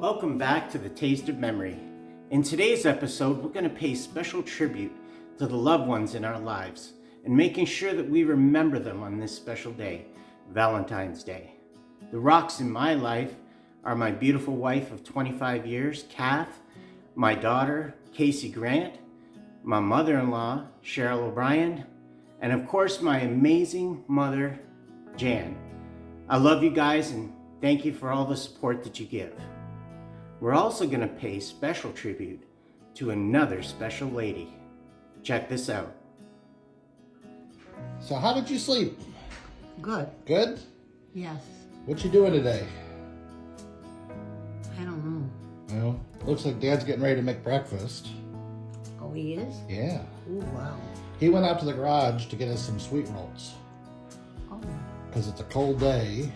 Welcome back to the Taste of Memory. In today's episode, we're going to pay special tribute to the loved ones in our lives and making sure that we remember them on this special day, Valentine's Day. The rocks in my life are my beautiful wife of 25 years, Kath, my daughter, Casey Grant, my mother-in-law, Cheryl O'Brien, and of course my amazing mother, Jan. I love you guys and thank you for all the support that you give. We're also going to pay special tribute to another special lady. Check this out. So how did you sleep? Good. Good? Yes. What you doing today? I don't know. Well, looks like Dad's getting ready to make breakfast. Oh, he is? Yeah. Oh, wow. He went out to the garage to get us some sweet rolls. Oh. Because it's a cold day.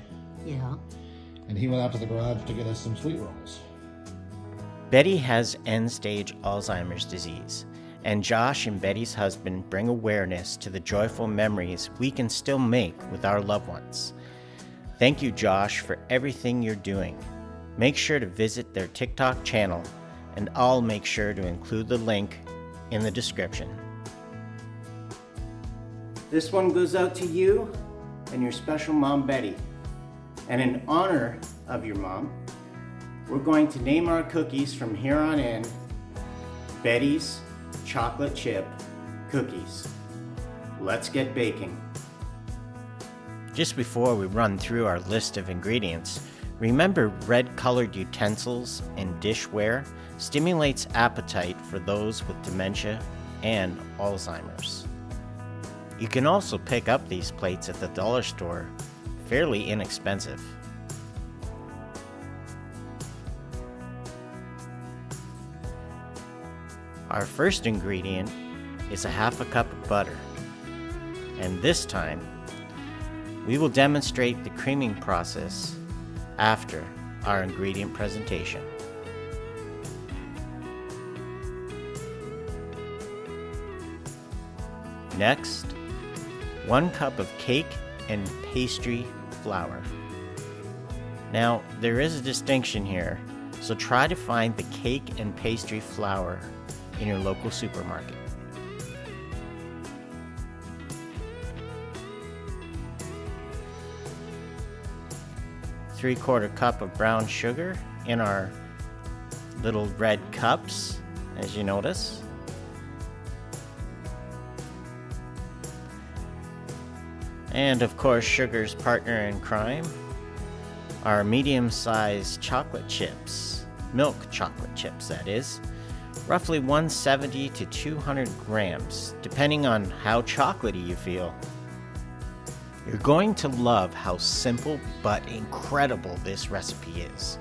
Yeah. And he went out to the garage to get us some sweet rolls. Betty has end-stage Alzheimer's disease, and Josh and Betty's husband bring awareness to the joyful memories we can still make with our loved ones. Thank you, Josh, for everything you're doing. Make sure to visit their TikTok channel, and I'll make sure to include the link in the description. This one goes out to you and your special mom, Betty. And in honor of your mom, we're going to name our cookies from here on in Betty's Chocolate Chip Cookies. Let's get baking. Just before we run through our list of ingredients, remember red-colored utensils and dishware stimulates appetite for those with dementia and Alzheimer's. You can also pick up these plates at the dollar store, fairly inexpensive. Our first ingredient is a half a cup of butter, and this time we will demonstrate the creaming process after our ingredient presentation. Next, 1 cup of cake and pastry flour. Now, there is a distinction here, so try to find the cake and pastry flour in your local supermarket. Three-quarter cup of brown sugar in our little red cups, as you notice. And of course, sugar's partner in crime, our medium-sized chocolate chips, milk chocolate chips that is, roughly 170 to 200 grams, depending on how chocolatey you feel. You're going to love how simple but incredible this recipe is.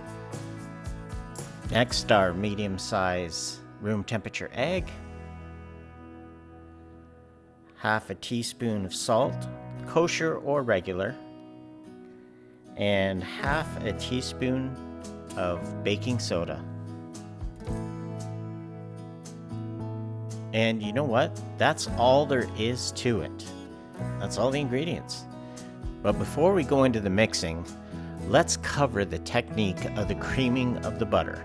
Next, our medium-size room temperature egg, half a teaspoon of salt, kosher or regular, and half a teaspoon of baking soda. And you know what? That's all there is to it. That's all the ingredients. But before we go into the mixing, let's cover the technique of the creaming of the butter.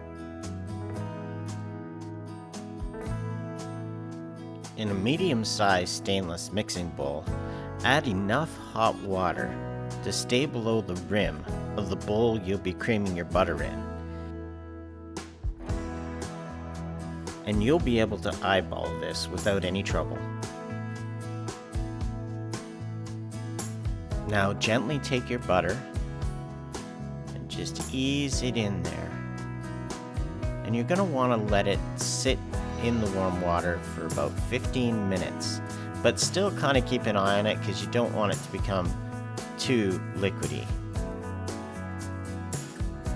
In a medium-sized stainless mixing bowl, add enough hot water to stay below the rim of the bowl you'll be creaming your butter in. And you'll be able to eyeball this without any trouble. Now gently take your butter and just ease it in there. And you're going to want to let it sit in the warm water for about 15 minutes, but still kind of keep an eye on it because you don't want it to become too liquidy.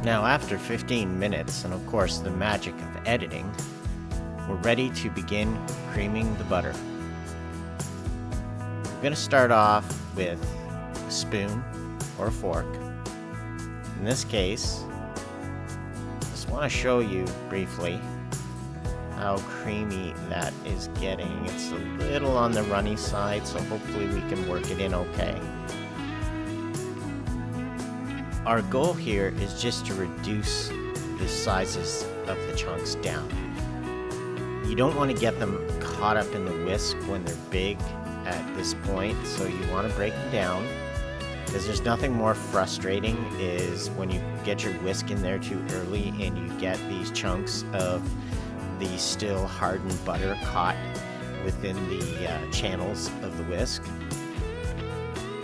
Now after 15 minutes, and of course the magic of editing, we're ready to begin creaming the butter. We're going to start off with a spoon or a fork. In this case, just want to show you briefly how creamy that is getting. It's a little on the runny side, so hopefully we can work it in okay. Our goal here is just to reduce the the sizes of the chunks down. You don't want to get them caught up in the whisk when they're big at this point, so you want to break them down, because there's nothing more frustrating is when you get your whisk in there too early and you get these chunks of the still hardened butter caught within the channels of the whisk.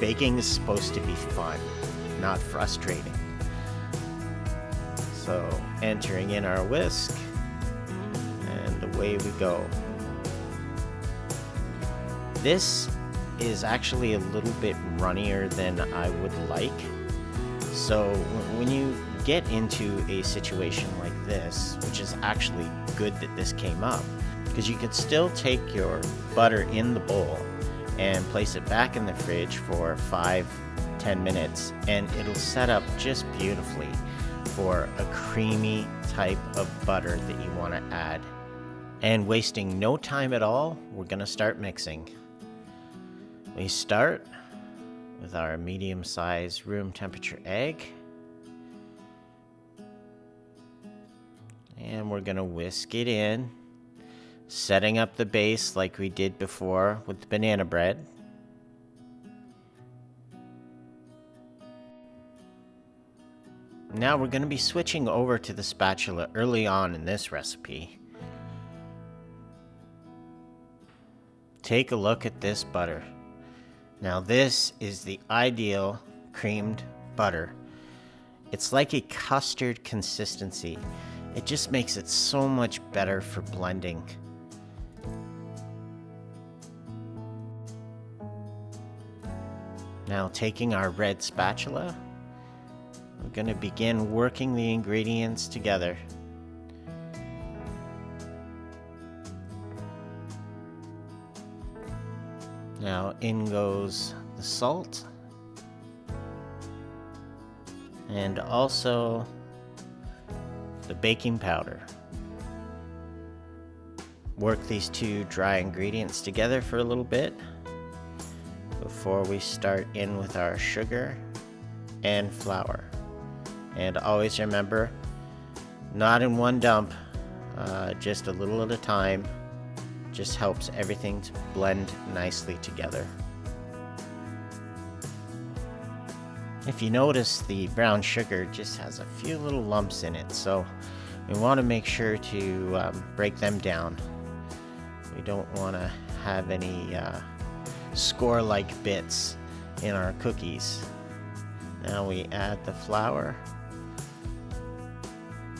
Baking is supposed to be fun, not frustrating. So entering in our whisk, and away we go. This is actually a little bit runnier than I would like. So when you get into a situation like this, which is actually good that this came up, because you could still take your butter in the bowl and place it back in the fridge for 5-10 minutes, and it'll set up just beautifully for a creamy type of butter that you want to add. And wasting no time at all, we're going to start mixing. We start with our medium-sized room temperature egg, and we're going to whisk it in, setting up the base like we did before with the banana bread. Now we're going to be switching over to the spatula early on in this recipe. Take a look at this butter. Now this is the ideal creamed butter. It's like a custard consistency. It just makes it so much better for blending. Now taking our red spatula, we're going to begin working the ingredients together. Now in goes the salt, and also the baking powder. Work these two dry ingredients together for a little bit before we start in with our sugar and flour. And always remember, not in one dump, just a little at a time. Just helps everything to blend nicely together. If you notice, the brown sugar just has a few little lumps in it, so we want to make sure to break them down. We don't want to have any score-like bits in our cookies. Now we add the flour,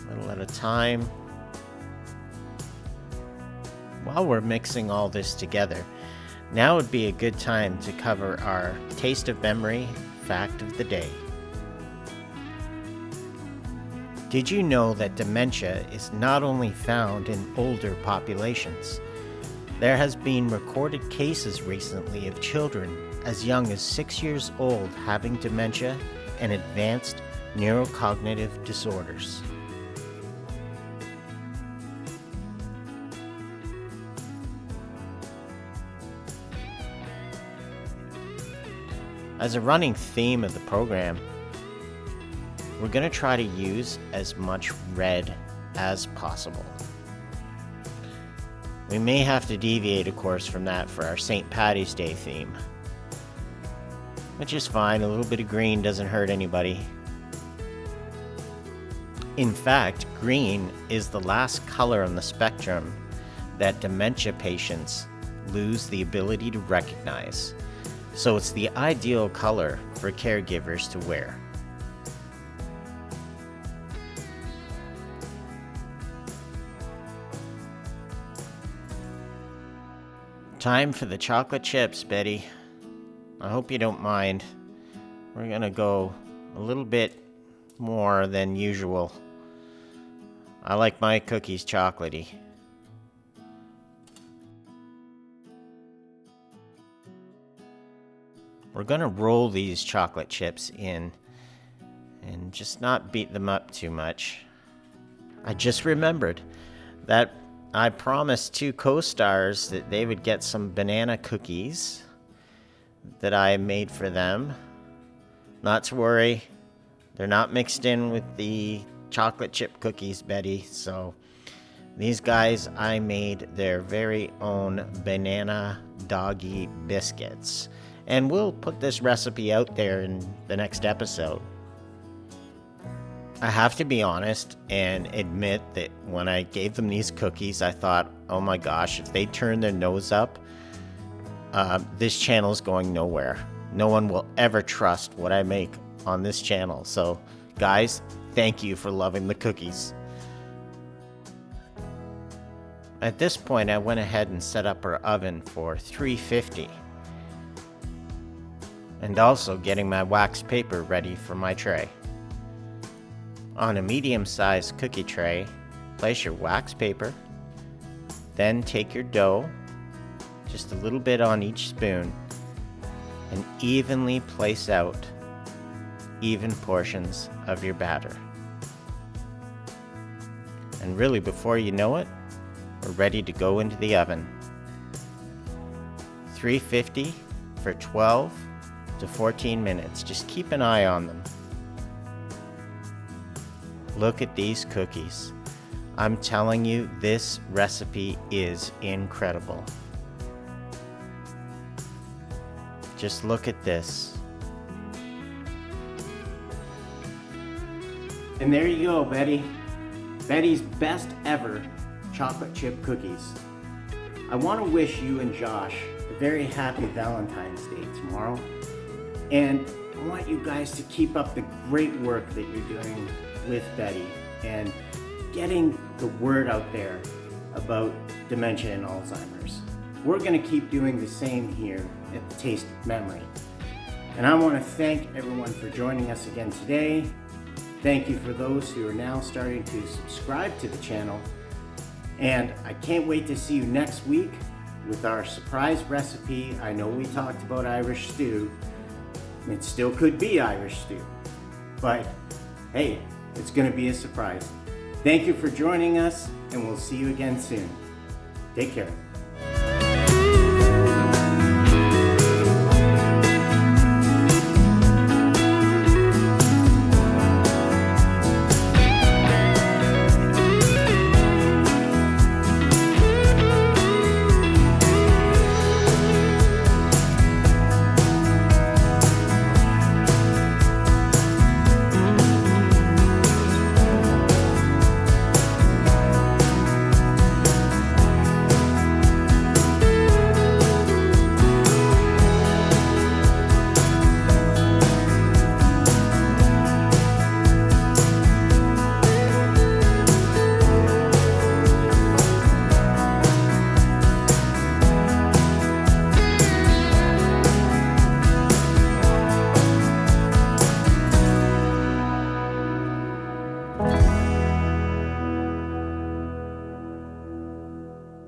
a little at a time. While we're mixing all this together, now would be a good time to cover our taste of memory fact of the day. Did you know that dementia is not only found in older populations? There has been recorded cases recently of children as young as 6 years old having dementia and advanced neurocognitive disorders. As a running theme of the program, we're going to try to use as much red as possible. We may have to deviate, of course, from that for our St. Paddy's Day theme, which is fine. A little bit of green doesn't hurt anybody. In fact, green is the last color on the spectrum that dementia patients lose the ability to recognize. So it's the ideal color for caregivers to wear. Time for the chocolate chips, Betty. I hope you don't mind. We're gonna go a little bit more than usual. I like my cookies chocolatey. We're going to roll these chocolate chips in and just not beat them up too much. I just remembered that I promised 2 co-stars that they would get some banana cookies that I made for them. Not to worry, they're not mixed in with the chocolate chip cookies, Betty. So these guys, I made their very own banana doggy biscuits. And we'll put this recipe out there in the next episode. I have to be honest and admit that when I gave them these cookies, I thought, oh my gosh, if they turn their nose up, this channel's going nowhere. No one will ever trust what I make on this channel. So, guys, thank you for loving the cookies. At this point, I went ahead and set up our oven for 350. And also getting my wax paper ready for my tray. On a medium-sized cookie tray, place your wax paper. Then take your dough, just a little bit on each spoon, and evenly place out even portions of your batter. And really, before you know it, we're ready to go into the oven. 350 for 12 to 14 minutes. Just keep an eye on them. Look at these cookies. I'm telling you, this recipe is incredible. Just look at this. And there you go, Betty. Betty's best ever chocolate chip cookies. I want to wish you and Josh a very happy Valentine's Day tomorrow. And I want you guys to keep up the great work that you're doing with Betty and getting the word out there about dementia and Alzheimer's. We're going to keep doing the same here at the Taste of Memory. And I want to thank everyone for joining us again today. Thank you for those who are now starting to subscribe to the channel. And I can't wait to see you next week with our surprise recipe. I know we talked about Irish stew. It still could be Irish stew. But hey, it's going to be a surprise. Thank you for joining us, and we'll see you again soon. Take care.